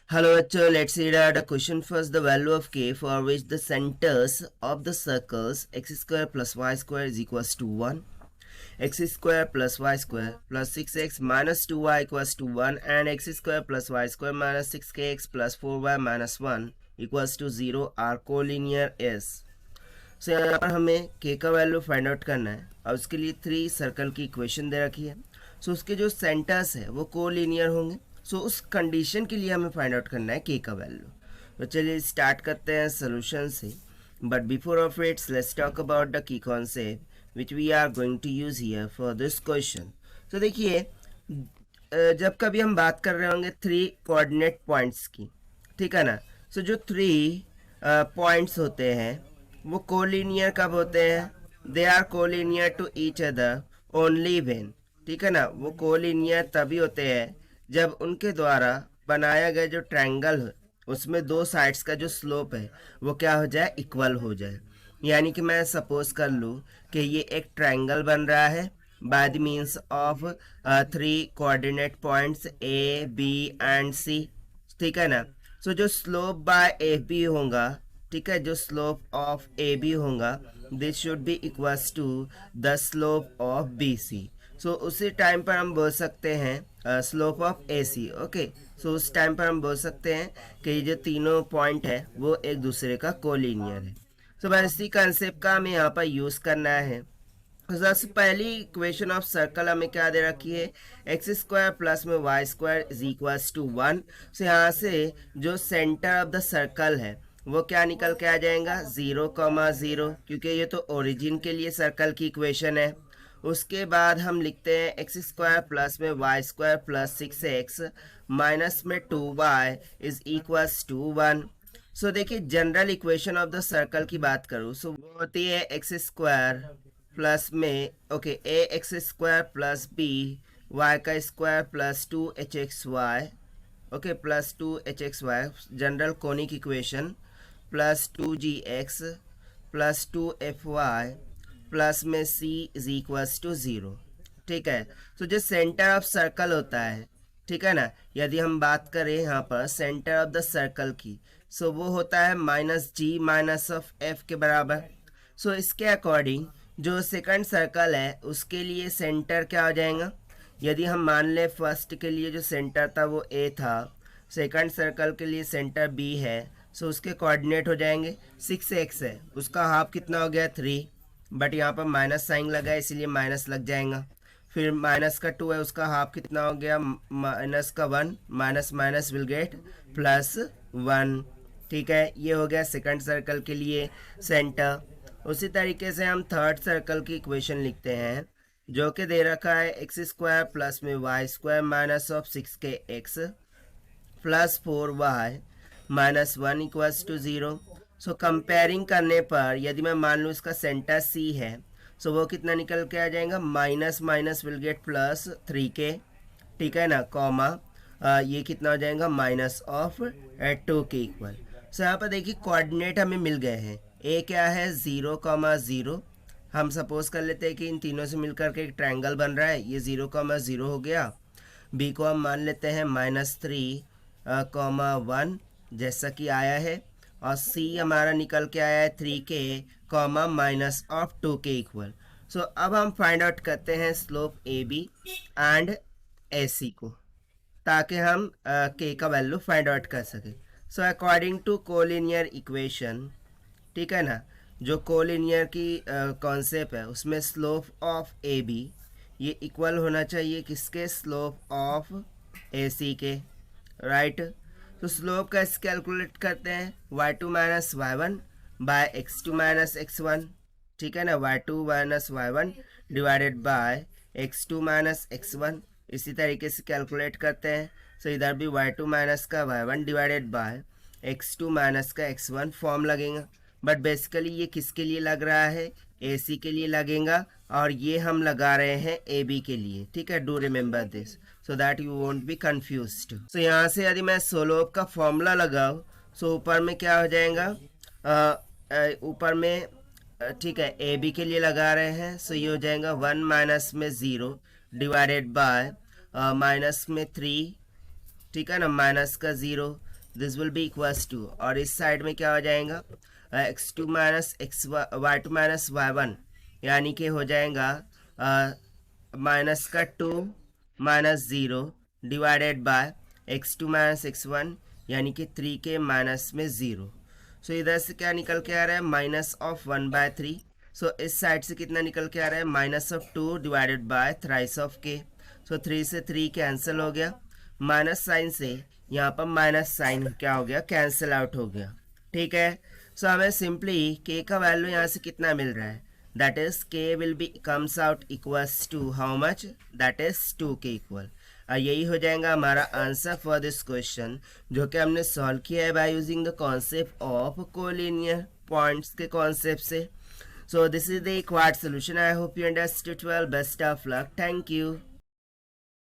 Hello, let's read out the question first. The value of k for which the centers of the circles x square plus y square is equals to 1, x square plus y square plus 6x minus 2y equals to 1 and x square plus y square minus 6kx plus 4y minus 1 equals to 0 are collinear is. So यहाँ पर हमें k का value find out करना है और उसके लिए 3 circle की इक्वेशन दे रखी है. सो उसके जो सेंटर्स है वो कोलिनियर होंगे. सो उस कंडीशन के लिए हमें फाइंड आउट करना है k का वैल्यू. तो चलिए स्टार्ट करते हैं सोल्यूशन से. But before of its let's talk about the key concept which we are going to use here for this question. तो देखिए, जब कभी हम बात कर रहे होंगे 3 कोऑर्डिनेट पॉइंट्स की, ठीक है ना. सो जो 3 पॉइंट्स होते हैं वो कोलिनियर कब होते हैं? They are collinear to each other only when, ठीक है ना. वो कोलिनियर तभी होते हैं जब उनके द्वारा बनाया गया जो ट्रायंगल है उसमें 2 साइड्स का जो स्लोप है वो क्या हो जाए, इक्वल हो जाए. यानी कि मैं सपोज कर लूँ कि ये एक ट्रायंगल बन रहा है by the means of 3 coordinate points A B and C, ठीक है ना. सो जो स्लोप बाय ए बी होगा, ठीक है, जो स्लोप ऑफ ए बी होगा this should be equals to the slope of B C. So उसी टाइम पर हम बोल सकते हैं slope of A C. Okay, so उस टाइम पर हम बोल सकते हैं कि ये जो तीनों पॉइंट है वो एक दूसरे का कोलिनियर है. सो बस इसी कंसेप्ट का हमें यहाँ पर यूज़ करना है. सबसे पहली इक्वेशन ऑफ सर्कल हमें क्या दे रखी है, एक्स स्क्वायर प्लस में y square is equals to 1. So यहाँ से जो सेंटर ऑफ द सर्कल है वो क्या निकल के आ जाएगा, 0,0, क्योंकि ये तो ओरिजिन के लिए सर्कल की इक्वेशन है. उसके बाद हम लिखते हैं एक्स स्क्वायर प्लस में y square plus 6x minus में 2y is equals to 1. So देखिए, general equation of the circle की बात करूँ सो वो होती है एक्स स्क्वायर प्लस में A X square plus B Y का square plus 2hxy plus 2hxy general conic equation plus 2gx plus 2fy plus में c इज इक्वल्स टू 0, ठीक है. तो जो सेंटर ऑफ सर्कल होता है, ठीक है ना, यदि हम बात करें यहाँ पर सेंटर ऑफ द सर्कल की, सो वो होता है minus G minus of F के बराबर. सो इसके अकॉर्डिंग जो सेकंड सर्कल है उसके लिए सेंटर क्या हो जाएगा, यदि हम मान लें फर्स्ट के लिए जो सेंटर था वो ए था, सेकंड सर्कल के लिए सेंटर बी है, सो उसके कोऑर्डिनेट हो जाएंगे 6x है, उसका हाफ कितना हो गया 3, बट यहाँ पर माइनस साइन लगा है इसलिए माइनस लग जाएगा. फिर माइनस का 2 है, उसका हाफ कितना हो गया माइनस का 1, minus minus will get plus 1, ठीक है. ये हो गया सेकंड सर्कल के लिए सेंटर. उसी तरीके से हम थर्ड सर्कल की इक्वेशन लिखते हैं जो कि दे रखा है एक्स स्क्वायर प्लस में y square minus of 6kx plus 4y minus 1 equals to 0. So comparing करने पर यदि मैं मान लूँ इसका सेंटर सी है, सो वो कितना निकल के आ जाएगा, minus minus will get plus 3k, ठीक है ना, कॉमा ये कितना हो जाएगा माइनस ऑफ 2k इक्वल. सो यहाँ पर देखिए कोऑर्डिनेट हमें मिल गए हैं. ए क्या है 0,0. हम सपोज कर लेते हैं कि इन तीनों से मिलकर के एक ट्रायंगल बन रहा है, ये 0,0 हो गया. बी को हम मान लेते हैं -3,1 जैसा कि आया है, और सी हमारा निकल के आया है 3k comma minus of 2k equal. So अब हम फाइंड आउट करते हैं slope A B and A C को, ताकि हम k का वैल्यू फाइंड आउट कर सकें. So according to collinear equation, ठीक है ना, जो कोलिनियर की कॉन्सेप्ट है उसमें स्लोप ऑफ ए बी ये इक्वल होना चाहिए किसके, स्लोप ऑफ ए सी के, राइट. तो स्लोप का कैलकुलेट करते हैं y2 minus y1 bye x2 minus x1, ठीक है ना, y2 minus y1 divided by x2 minus x1. इसी तरीके से कैलकुलेट करते हैं. सो इधर भी y2 माइनस का y1 divided by x2 minus का x1 फॉर्म लगेगा. बट बेसिकली ये किसके लिए लग रहा है, ए सी के लिए लगेगा, और ये हम लगा रहे हैं ए बी के लिए, ठीक है. Do remember this so that you won't be confused. So यहाँ से यदि मैं स्लोप का फॉर्मूला लगाऊँ सो ऊपर में क्या हो जाएगा, ऊपर में ठीक है ए बी के लिए लगा रहे हैं, सो ये हो जाएगा 1 माइनस में 0 डिवाइडेड बाय माइनस में 3, ठीक है ना, माइनस का 0, this will be equals to, और इस साइड में क्या हो जाएगा, x2 minus y2 minus y1, यानी कि हो जाएगा माइनस का 2 minus 0 divided by x2 minus x1, यानी कि 3 के माइनस में 0। सो इधर से क्या निकल के आ रहा है, माइनस ऑफ 1/3। सो इस साइड से कितना निकल के आ रहा है, minus of 2 divided by thrice of k। सो 3 से 3 कैंसिल हो गया, माइनस साइन से यहाँ पर माइनस साइन क्या हो गया, कैंसिल आउट हो गया। ठीक है, सो हमें सिंपली k का वैल्यू यहाँ से कितना मिल रहा है, that is k will be comes out equals to how much, that is 2k equal. यही हो जाएगा हमारा आंसर फॉर दिस क्वेश्चन, जो कि हमने सॉल्व किया है by using the concept of collinear points के कॉन्सेप्ट से। So this is the quad solution. I hope you understood well. Best of luck. Thank you.